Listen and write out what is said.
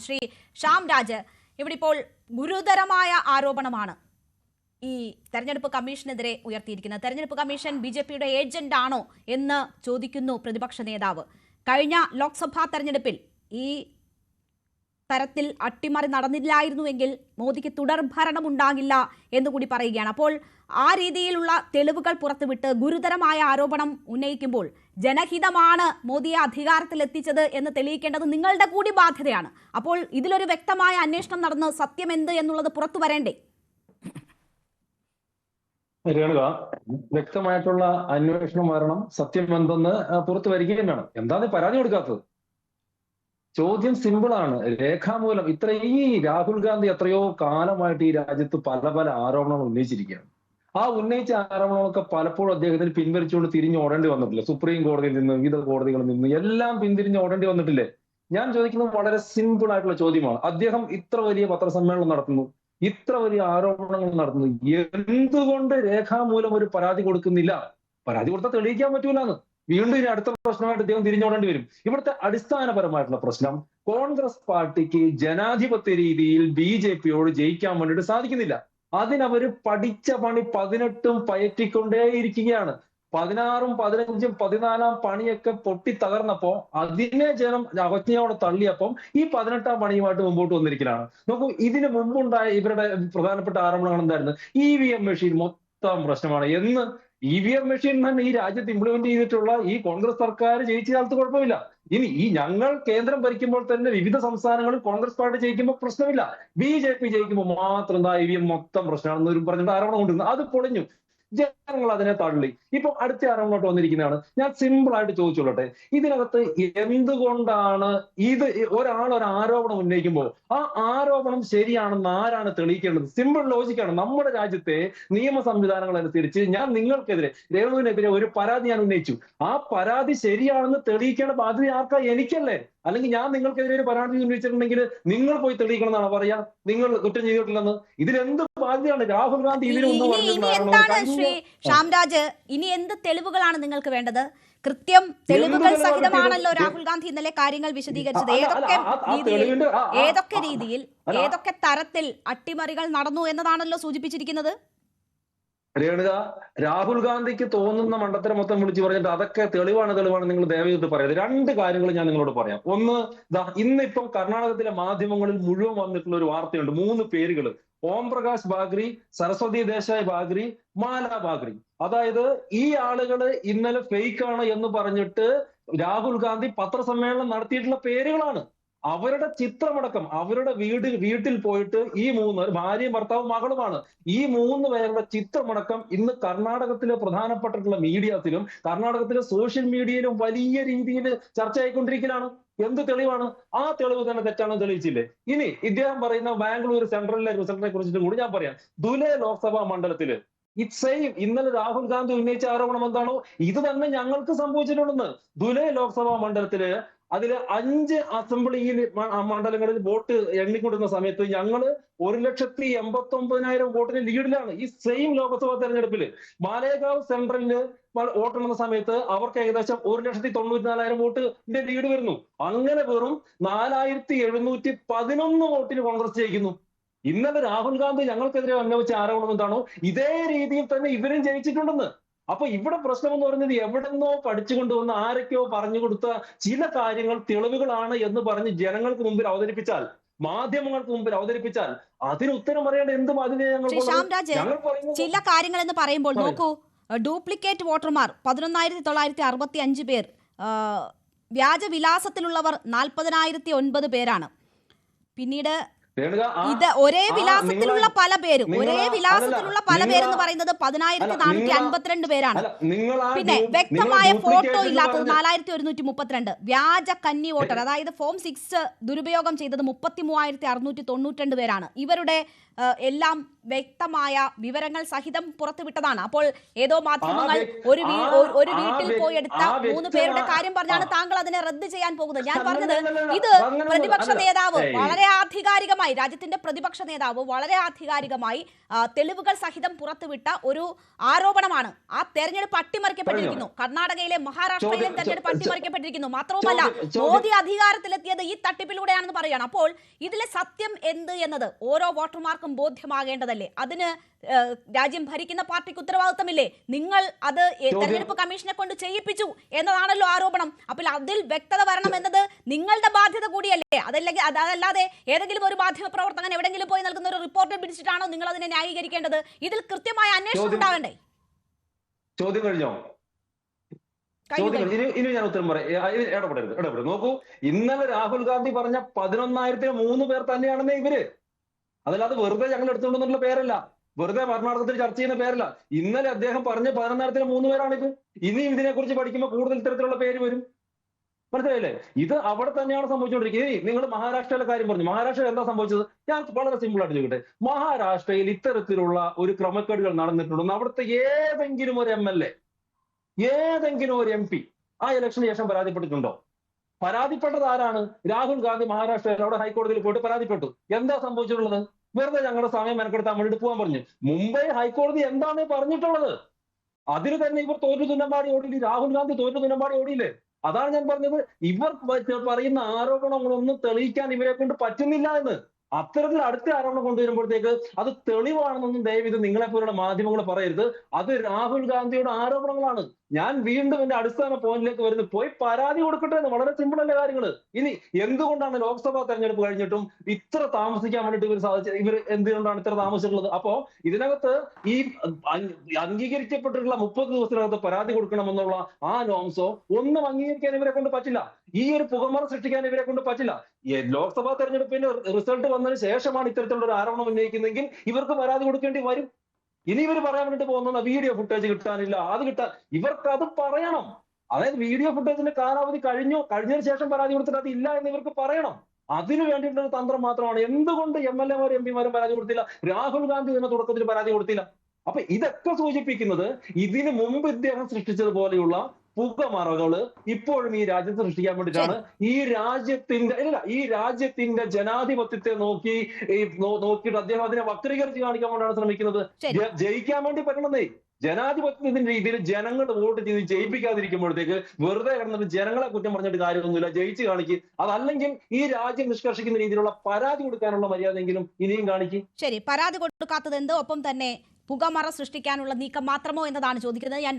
ശ്രീ ശ്യാം രാജ്, ഇവിടെ ഇപ്പോൾ ഗുരുതരമായ ആരോപണമാണ് ഈ തെരഞ്ഞെടുപ്പ് കമ്മീഷനെതിരെ ഉയർത്തിയിരിക്കുന്നത്. തെരഞ്ഞെടുപ്പ് കമ്മീഷൻ ബിജെപിയുടെ ഏജന്റ് ആണോ എന്ന് ചോദിക്കുന്നു പ്രതിപക്ഷ നേതാവ്. കഴിഞ്ഞ ലോക്സഭാ തെരഞ്ഞെടുപ്പിൽ ഈ തരത്തിൽ അട്ടിമറി നടന്നില്ലായിരുന്നുവെങ്കിൽ മോദിക്ക് തുടർഭരണം ഉണ്ടാകില്ല എന്നുകൂടി പറയുകയാണ്. അപ്പോൾ ആ രീതിയിലുള്ള തെളിവുകൾ പുറത്തുവിട്ട് ഗുരുതരമായ ആരോപണം ഉന്നയിക്കുമ്പോൾ ജനഹിതമാണ് മോദിയെ അധികാരത്തിലെത്തിച്ചത് എന്ന് തെളിയിക്കേണ്ടത് നിങ്ങളുടെ കൂടി ബാധ്യതയാണ്. അപ്പോൾ ഇതിലൊരു വ്യക്തമായ അന്വേഷണം നടന്ന് സത്യം എന്ത് എന്നുള്ളത് പുറത്തു വരേണ്ടേ? രേണുക, വ്യക്തമായിട്ടുള്ള അന്വേഷണം വരണം, സത്യം എന്തെന്ന് പുറത്തു വരികയും വേണം. എന്താണ് പരാതി കൊടുക്കാത്തത്? ചോദ്യം സിമ്പിളാണ്. രേഖാമൂലം ഈ രാഹുൽ ഗാന്ധി എത്രയോ കാലമായിട്ട് ഈ രാജ്യത്ത് പല പല ആരോപണങ്ങൾ ഉന്നയിച്ചിരിക്കുകയാണ്. ആ ഉന്നയിച്ച ആരോപണങ്ങളൊക്കെ പലപ്പോഴും അദ്ദേഹത്തിന് പിൻവലിച്ചുകൊണ്ട് തിരിഞ്ഞ് ഓടേണ്ടി വന്നിട്ടില്ല. സുപ്രീം കോടതിയിൽ നിന്ന്, വിവിധ കോടതികളിൽ നിന്ന് എല്ലാം പിന്തിരിഞ്ഞ് ഓടേണ്ടി വന്നിട്ടില്ലേ? ഞാൻ ചോദിക്കുന്നത് വളരെ സിമ്പിൾ ആയിട്ടുള്ള ചോദ്യമാണ്. അദ്ദേഹം ഇത്ര വലിയ പത്രസമ്മേളനം നടത്തുന്നു, ഇത്ര വലിയ ആരോപണങ്ങൾ നടത്തുന്നു, എന്തുകൊണ്ട് രേഖാമൂലം ഒരു പരാതി കൊടുക്കുന്നില്ല? പരാതി കൊടുത്താൽ തെളിയിക്കാൻ പറ്റൂലെന്ന്. വീണ്ടും ഇനി അടുത്ത പ്രശ്നമായിട്ട് അദ്ദേഹം തിരിഞ്ഞോടേണ്ടി വരും. ഇവിടുത്തെ അടിസ്ഥാനപരമായിട്ടുള്ള പ്രശ്നം, കോൺഗ്രസ് പാർട്ടിക്ക് ജനാധിപത്യ രീതിയിൽ BJPയോട് ജയിക്കാൻ വേണ്ടിയിട്ട് സാധിക്കുന്നില്ല. അതിനവര് പഠിച്ച പണി 18ഉം പയറ്റിക്കൊണ്ടേയിരിക്കുകയാണ്. 16ഉം 15ഉം 14ആം പണിയൊക്കെ പൊട്ടി തകർന്നപ്പോ അതിനെ ജനം അവജ്ഞയോടെ തള്ളിയപ്പം ഈ 18ആം പണിയുമായിട്ട് മുമ്പോട്ട് വന്നിരിക്കലാണ്. നോക്കൂ, ഇതിനു മുമ്പുണ്ടായ ഇവരുടെ പ്രധാനപ്പെട്ട ആരോപണങ്ങൾ എന്തായിരുന്നു? EVM മെഷീൻ മൊത്തം പ്രശ്നമാണ് എന്ന്. EVM മെഷീൻ തന്നെ ഈ രാജ്യത്ത് ഇംപ്ലിമെന്റ് ചെയ്തിട്ടുള്ള ഈ കോൺഗ്രസ് സർക്കാർ ജയിച്ച കാലത്ത് കുഴപ്പമില്ല. ഇനി ഞങ്ങൾ കേന്ദ്രം ഭരിക്കുമ്പോൾ തന്നെ വിവിധ സംസ്ഥാനങ്ങളിൽ കോൺഗ്രസ് പാർട്ടി ജയിക്കുമ്പോൾ പ്രശ്നമില്ല, BJP ജയിക്കുമ്പോൾ മാത്രം എന്താ EVM മൊത്തം പ്രശ്നമാണെന്ന് പറഞ്ഞിട്ട് ആരോപണം കൊണ്ടിരുന്നു. അത് പൊളിഞ്ഞു, ജനങ്ങൾ അതിനെ തള്ളി. ഇപ്പൊ അടുത്ത ആരോപണമായിട്ട് വന്നിരിക്കുന്നതാണ്. ഞാൻ സിമ്പിൾ ആയിട്ട് ചോദിച്ചോളട്ടെ, ഇതിനകത്ത് എന്തുകൊണ്ടാണ് ഒരാൾ ഒരു ആരോപണം ഉന്നയിക്കുമ്പോൾ ആ ആരോപണം ശരിയാണെന്ന് ആരാണ് തെളിയിക്കേണ്ടത്? സിമ്പിൾ ലോജിക്കാണ്. നമ്മുടെ രാജ്യത്തെ നിയമ സംവിധാനങ്ങൾ അനുസരിച്ച് ഞാൻ നിങ്ങൾക്കെതിരെ, രേണുവിനെതിരെ ഒരു പരാതി ഞാൻ ഉന്നയിച്ചു. ആ പരാതി ശരിയാണെന്ന് തെളിയിക്കേണ്ട ബാധ്യത ആർക്കാ? എനിക്കല്ലേ? അല്ലെങ്കിൽ ഞാൻ നിങ്ങൾക്കെതിരെ ഒരു പരാതി ഉന്നയിച്ചിട്ടുണ്ടെങ്കിൽ നിങ്ങൾ പോയി തെളിയിക്കണം എന്നാണ് പറയാ നിങ്ങൾ കുറ്റം ചെയ്തിട്ടില്ലെന്ന്? ഇതിലെന്ത് ബാധ്യതയാണ്? രാഹുൽ ഗാന്ധി ഇതിനൊന്നും ശ്രീ ശ്യാം രാജ്, ഇനി എന്ത് തെളിവുകളാണ് നിങ്ങൾക്ക് വേണ്ടത്? കൃത്യം തെളിവുകൾ സഹിതമാണല്ലോ രാഹുൽ ഗാന്ധി ഇന്നലെ കാര്യങ്ങൾ വിശദീകരിച്ചത്. ഏതൊക്കെ തരത്തിൽ അട്ടിമറികൾ നടന്നു എന്നതാണല്ലോ സൂചിപ്പിച്ചിരിക്കുന്നത്. രേണുക, രാഹുൽ ഗാന്ധിക്ക് തോന്നുന്ന മണ്ടത്തരം മൊത്തം വിളിച്ചു പറഞ്ഞിട്ട് അതൊക്കെ തെളിവാണ് നിങ്ങൾ ദയവായിട്ട് പറയരുത്. രണ്ട് കാര്യങ്ങൾ ഞാൻ നിങ്ങളോട് പറയാം. ഒന്ന്, ഇന്നിപ്പം കർണാടകത്തിലെ മാധ്യമങ്ങളിൽ മുഴുവൻ വന്നിട്ടുള്ള ഒരു വാർത്തയുണ്ട്. 3 പേരുകൾ: ഓം പ്രകാശ് ബാഗ്രി, സരസ്വതി ദേശായി ബാഗ്രി, മാല ബാഗ്രി. അതായത് ഈ ആളുകള് ഇന്നലെ ഫേക്ക് ആണ് എന്ന് പറഞ്ഞിട്ട് രാഹുൽ ഗാന്ധി പത്രസമ്മേളനം നടത്തിയിട്ടുള്ള പേരുകളാണ്. അവരുടെ ചിത്രമടക്കം അവരുടെ വീട്ടിൽ പോയിട്ട് ഈ 3 ഭാര്യയും ഭർത്താവും മകളുമാണ്. ഈ 3 പേരുടെ ചിത്രമടക്കം ഇന്ന് കർണാടകത്തിലെ പ്രധാനപ്പെട്ടിട്ടുള്ള മീഡിയാസിലും കർണാടകത്തിലെ സോഷ്യൽ മീഡിയയിലും വലിയ രീതിയിൽ ചർച്ചയായിക്കൊണ്ടിരിക്കലാണ്. എന്ത് തെളിവാണ്? ആ തെളിവ് തന്നെ തെറ്റാണെന്ന് തെളിയിച്ചില്ലേ? ഇനി ഇദ്ദേഹം പറയുന്ന ബാംഗ്ലൂർ സെൻട്രലിലെ റിസൾട്ടിനെ കുറിച്ചിട്ടും കൂടി ഞാൻ പറയാം. ദുലെ ലോക്സഭാ മണ്ഡലത്തില് ഇന്നലെ രാഹുൽ ഗാന്ധി ഉന്നയിച്ച ആരോപണം എന്താണോ ഇത് തന്നെ ഞങ്ങൾക്ക് സംഭവിച്ചിട്ടുണ്ടെന്ന്. ദുലെ ലോക്സഭാ മണ്ഡലത്തില് അതില് 5 അസംബ്ലിയിൽ മണ്ഡലങ്ങളിൽ വോട്ട് എണ്ണിക്കൊണ്ടിരുന്ന സമയത്ത് ഞങ്ങള് 1,89,000 വോട്ടിന് ലീഡിലാണ്. ഈ സെയിം ലോക്സഭാ തെരഞ്ഞെടുപ്പില് മാലേഗാവ് സെൻട്രലില് വോട്ടെണ്ണുന്ന സമയത്ത് അവർക്ക് ഏകദേശം 1,94,000 വോട്ടിന്റെ ലീഡ് വരുന്നു. അങ്ങനെ വെറും 4,711 വോട്ടിന് കോൺഗ്രസ് ജയിക്കുന്നു. ഇന്നലെ രാഹുൽ ഗാന്ധി ഞങ്ങൾക്കെതിരെ ഉന്നയിച്ച ആരോപണം എന്താണോ ഇതേ രീതിയിൽ തന്നെ ഇവരും ജയിച്ചിട്ടുണ്ടെന്ന്. അപ്പൊ ഇവിടെ പ്രശ്നം എന്ന് പറയുന്നത് എവിടെന്നോ പഠിച്ചുകൊണ്ടുവന്ന് ആരൊക്കെയോ പറഞ്ഞു കൊടുത്ത ചില കാര്യങ്ങൾ തെളിവുകളാണ് എന്ന് പറഞ്ഞ് ജനങ്ങൾക്ക് മുമ്പിൽ അവതരിപ്പിച്ചാൽ, മാധ്യമങ്ങൾക്ക് മുമ്പിൽ അവതരിപ്പിച്ചാൽ അതിന് ഉത്തരം പറയേണ്ട എന്ത് ബാധ്യത ചില കാര്യങ്ങൾ എന്ന് പറയുമ്പോൾ നോക്കൂ, ഡ്യൂപ്ലിക്കേറ്റ് വോട്ടർമാർ 11,965 പേർ, വ്യാജ വിലാസത്തിലുള്ളവർ 40,009 പേരാണ്. പിന്നീട് ഇത് ഒരേ വിലാസത്തിലുള്ള പല പേരും എന്ന് പറയുന്നത് 10,452 പേരാണ്. പിന്നെ വ്യക്തമായ ഫോട്ടോ ഇല്ലാത്തത് 4,132. വ്യാജ കന്നി വോട്ടർ, അതായത് ഫോം 6 ദുരുപയോഗം ചെയ്തത് 33,692 പേരാണ്. ഇവരുടെ എല്ലാം വ്യക്തമായ വിവരങ്ങൾ സഹിതം പുറത്തുവിട്ടതാണ്. അപ്പോൾ ഏതോ മാധ്യമങ്ങൾ ഒരു വീട്ടിൽ പോയി എടുത്ത 3 പേരുടെ കാര്യം പറഞ്ഞാണ് താങ്കൾ അതിനെ റദ്ദ് ചെയ്യാൻ പോകുന്നത്. ഞാൻ പറഞ്ഞത് ഇത് പ്രതിപക്ഷ നേതാവ് വളരെ ആധികാരികമായി, രാജ്യത്തിന്റെ പ്രതിപക്ഷ നേതാവ് വളരെ ആധികാരികമായി തെളിവുകൾ സഹിതം പുറത്തുവിട്ട ഒരു ആരോപണമാണ്. ആ തെരഞ്ഞെടുപ്പ് അട്ടിമറിക്കപ്പെട്ടിരിക്കുന്നു. കർണാടകയിലെ മഹാരാഷ്ട്രയിലെ തെരഞ്ഞെടുപ്പ് അട്ടിമറിക്കപ്പെട്ടിരിക്കുന്നു. മാത്രവുമല്ല മോദി അധികാരത്തിലെത്തിയത് ഈ തട്ടിപ്പിലൂടെയാണെന്ന് പറയുകയാണ്. അപ്പോൾ ഇതിലെ സത്യം എന്ത് എന്നത് ഓരോ വോട്ടർമാർക്കും ബോധ്യമാകേണ്ടതല്ലേ? അതിന് രാജ്യം ഭരിക്കുന്ന പാർട്ടിക്ക് ഉത്തരവാദിത്തമില്ലേ? നിങ്ങൾ അത് തെരഞ്ഞെടുപ്പ് കമ്മീഷനെ കൊണ്ട് ചെയ്യിപ്പിച്ചു എന്നതാണല്ലോ ആരോപണം. അപ്പോൾ അതിൽ വ്യക്തത വരണം എന്നത് നിങ്ങളുടെ ബാധ്യത കൂടിയല്ലേ? അതല്ലാതെ ഏതെങ്കിലും ഒരു മാധ്യമ പ്രവർത്തകൻ എവിടെങ്കിലും പോയി നൽകുന്ന ഒരു റിപ്പോർട്ട് പിടിച്ചിട്ടാണോ നിങ്ങൾ അതിനെ ന്യായീകരിക്കേണ്ടത്? ഇതിൽ കൃത്യമായ അന്വേഷണം ഉണ്ടാകണ്ടേ? ചോദ്യം കഴിഞ്ഞോ? ഇനി ഞാൻ ഉത്തരം പറയാം. ഇടപെടരുത്. നോക്കൂ, ഇന്നലെ രാഹുൽ ഗാന്ധി പറഞ്ഞ 11,003 പേർ തന്നെയാണെന്നേ ഇവര്. അതല്ലാതെ വെറുതെ ഞങ്ങൾ എടുത്തുകൊണ്ടെന്നുള്ള പേരല്ല, വെറുതെ കർണാടകത്തിൽ ചർച്ച ചെയ്യുന്ന പേരല്ല. ഇന്നലെ അദ്ദേഹം പറഞ്ഞ 11,003 പേരാണിത്. ഇനിയും ഇതിനെക്കുറിച്ച് പഠിക്കുമ്പോൾ കൂടുതൽ ഇത്തരത്തിലുള്ള പേര് വരും. മനസ്സിലായില്ലേ? ഇത് അവിടെ തന്നെയാണ് സംഭവിച്ചുകൊണ്ടിരിക്കുന്നത്. ഇനി നിങ്ങൾ മഹാരാഷ്ട്രയിലെ കാര്യം പറഞ്ഞു. മഹാരാഷ്ട്രയിൽ എന്താ സംഭവിച്ചത്? ഞാൻ വളരെ സിമ്പിൾ ആയിട്ട് ചോദിക്കട്ടെ. മഹാരാഷ്ട്രയിൽ ഇത്തരത്തിലുള്ള ഒരു ക്രമക്കേടുകൾ നടന്നിട്ടുണ്ടെന്ന് അവിടുത്തെ ഏതെങ്കിലും ഒരു MLA, ഏതെങ്കിലും ഒരു MP ആ ഇലക്ഷന് ശേഷം പരാതിപ്പെട്ടിട്ടുണ്ടോ? പരാതിപ്പെട്ടത് ആരാണ്? രാഹുൽ ഗാന്ധി മഹാരാഷ്ട്രയിൽ അവിടെ ഹൈക്കോടതിയിൽ പോയിട്ട് പരാതിപ്പെട്ടു. എന്താ സംഭവിച്ചിട്ടുള്ളത്? വെറുതെ ഞങ്ങളുടെ സമയം മെനക്കെടുത്താൻ വേണ്ടിയിട്ട് പോകാൻ പറഞ്ഞു. മുംബൈ ഹൈക്കോടതി എന്താണ് പറഞ്ഞിട്ടുള്ളത്? അതിന് തന്നെ ഇവർ തോറ്റു തുന്നമ്പാടി ഓടിയില്ലേ? രാഹുൽ ഗാന്ധി തോറ്റു തുന്നമ്പാടി ഓടിയില്ലേ? അതാണ് ഞാൻ പറഞ്ഞത്. ഇവർ പറയുന്ന ആരോപണങ്ങളൊന്നും തെളിയിക്കാൻ ഇവരെ കൊണ്ട് പറ്റുന്നില്ല എന്ന്. അത്തരത്തിൽ അടുത്ത ആരോപണം കൊണ്ടുവരുമ്പോഴത്തേക്ക് അത് തെളിവാണെന്നൊന്നും ദയവിത് നിങ്ങളെ പോലുള്ള മാധ്യമങ്ങൾ പറയരുത്. അത് രാഹുൽ ഗാന്ധിയുടെ ആരോപണങ്ങളാണ്. ഞാൻ വീണ്ടും എന്റെ അടിസ്ഥാന പോയിന്റിലേക്ക് വരുന്നത്, പോയി പരാതി കൊടുക്കട്ടെ എന്ന്. വളരെ സിമ്പിൾ അല്ലേ കാര്യങ്ങൾ? ഇനി എന്തുകൊണ്ടാണ് ലോക്സഭാ തെരഞ്ഞെടുപ്പ് കഴിഞ്ഞിട്ടും ഇത്ര താമസിക്കാൻ വേണ്ടിയിട്ട് ഇവർ എന്തുകൊണ്ടാണ് ഇത്ര താമസിച്ചിട്ടുള്ളത്? അപ്പോ ഇതിനകത്ത് ഈ അംഗീകരിക്കപ്പെട്ടിട്ടുള്ള 30 ദിവസത്തിനകത്ത് പരാതി കൊടുക്കണമെന്നുള്ള ആ നോംസോ ഒന്നും അംഗീകരിക്കാൻ ഇവരെ കൊണ്ട് പറ്റില്ല. ഈ ഒരു പുകമറ സൃഷ്ടിക്കാൻ ഇവരെ കൊണ്ട് പറ്റില്ല. ലോക്സഭാ തെരഞ്ഞെടുപ്പിന്റെ റിസൾട്ട് വന്നതിന് ശേഷമാണ് ഇത്തരത്തിലുള്ള ഒരു ആരോപണം ഉന്നയിക്കുന്നതെങ്കിൽ ഇവർക്ക് പരാതി കൊടുക്കേണ്ടി വരും. ഇനി ഇവർ പറയാൻ വേണ്ടിട്ട് പോകുന്ന വീഡിയോ ഫുട്ടേജ് കിട്ടാനില്ല, അത് ഇവർക്ക് അത് പറയണം. അതായത് വീഡിയോ ഫുട്ടേജിന്റെ കാലാവധി കഴിഞ്ഞതിന് ശേഷം പരാതി കൊടുത്തിട്ട് അത് ഇല്ല എന്ന് ഇവർക്ക് പറയണം. അതിനു വേണ്ടിയിട്ടുള്ള ഒരു തന്ത്രം മാത്രമാണ്. എന്തുകൊണ്ട് MLA-മാരും MP-മാരും പരാതി കൊടുത്തില്ല? രാഹുൽ ഗാന്ധി ഇതിന്റെ തുടക്കത്തിൽ പരാതി കൊടുത്തില്ല. അപ്പൊ ഇതൊക്കെ സൂചിപ്പിക്കുന്നത് ഇതിനു മുമ്പ് ഇദ്ദേഹം സൃഷ്ടിച്ചതുപോലെയുള്ള പുകമറകള് ഇപ്പോഴും ഈ രാജ്യത്ത് സൃഷ്ടിക്കാൻ വേണ്ടിയിട്ടാണ്. ഈ രാജ്യത്തിന്റെ ജനാധിപത്യത്തെ നോക്കിയിട്ട് അദ്ദേഹം അതിനെ വക്രീകരിച്ച് കാണിക്കാൻ വേണ്ടിയാണ് ശ്രമിക്കുന്നത്. ജയിക്കാൻ വേണ്ടി പറ്റണമെന്നേ. ജനാധിപത്യത്തിന്റെ രീതിയിൽ ജനങ്ങൾ വോട്ട് ചെയ്ത് ജയിപ്പിക്കാതിരിക്കുമ്പോഴത്തേക്ക് വെറുതെ കിടന്നിട്ട് ജനങ്ങളെ കുറ്റം പറഞ്ഞിട്ട് കാര്യമൊന്നുമില്ല. ജയിച്ച് കാണിക്കും. അതല്ലെങ്കിൽ ഈ രാജ്യം നിഷ്കർഷിക്കുന്ന രീതിയിലുള്ള പരാതി കൊടുക്കാനുള്ള മര്യാദയെങ്കിലും ഇനിയും കാണിക്കും. ശരി, പരാതി കൊടുക്കാത്തത് എന്ത്? ഒപ്പം തന്നെ പുകമറ സൃഷ്ടിക്കാനുള്ള നീക്കം മാത്രമോ എന്നതാണ് ചോദിക്കുന്നത്. ഞാൻ